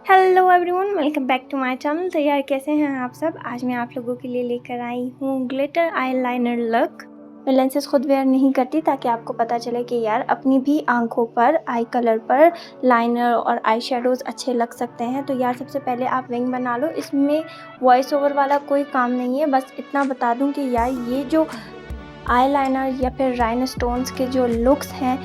Hello everyone, welcome back to my channel. तो यार कैसे हैं आप सब। आज मैं आप लोगों के लिए लेकर आई हूँ ग्लिटर आईलाइनर लुक। मैं लेंसेज खुद वेयर नहीं करती ताकि आपको पता चले कि यार अपनी भी आंखों पर आई कलर पर लाइनर और आई शेडोज़ अच्छे लग सकते हैं। तो यार सबसे पहले आप विंग बना लो। इसमें वॉइस ओवर वाला कोई काम नहीं है, बस इतना बता दूँ कि यार ये जो आईलाइनर या फिर राइनस्टोन्स के जो लुक्स हैं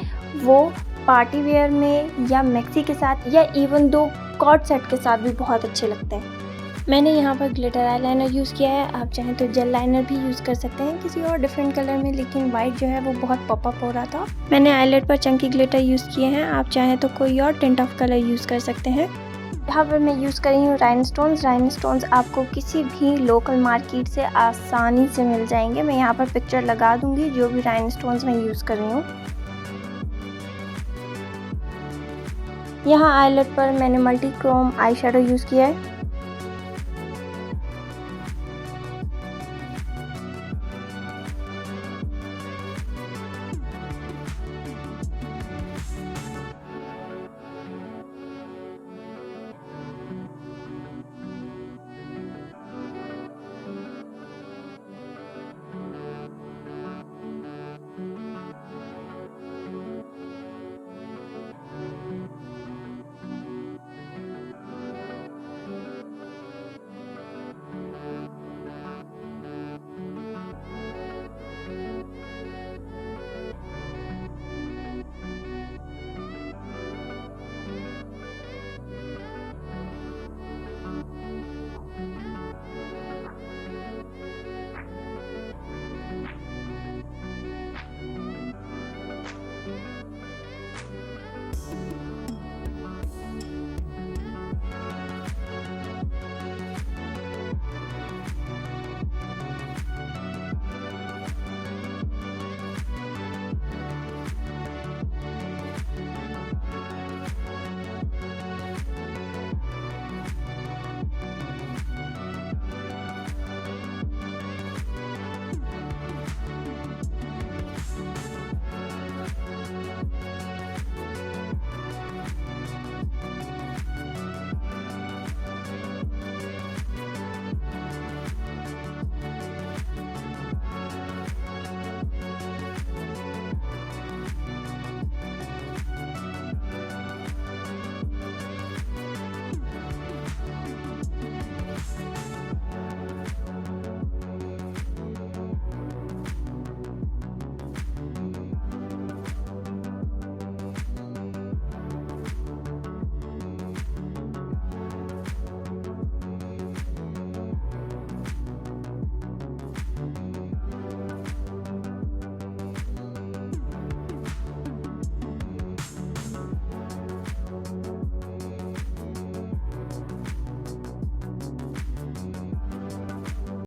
वो पार्टी वेयर में या मैक्सी के साथ या इवन दो कॉर्ड सेट के साथ भी बहुत अच्छे लगते हैं। मैंने यहाँ पर ग्लिटर आईलाइनर यूज़ किया है। आप चाहें तो जेल लाइनर भी यूज़ कर सकते हैं किसी और डिफरेंट कलर में, लेकिन वाइट जो है वो बहुत पॉप अप हो रहा था। मैंने आईलेट पर चंकी ग्लिटर यूज़ किए हैं। आप चाहें तो कोई और टिंट ऑफ कलर यूज़ कर सकते हैं। यहाँ पर मैं यूज़ कर रही हूँ राइनस्टोन्स आपको किसी भी लोकल मार्केट से आसानी से मिल जाएंगे। मैं यहाँ पर पिक्चर लगा दूंगी जो भी राइनस्टोन्स मैं यूज़ कर रही हूँ। यहाँ आईलेट पर मैंने multi Chrome eye shadow use किया है।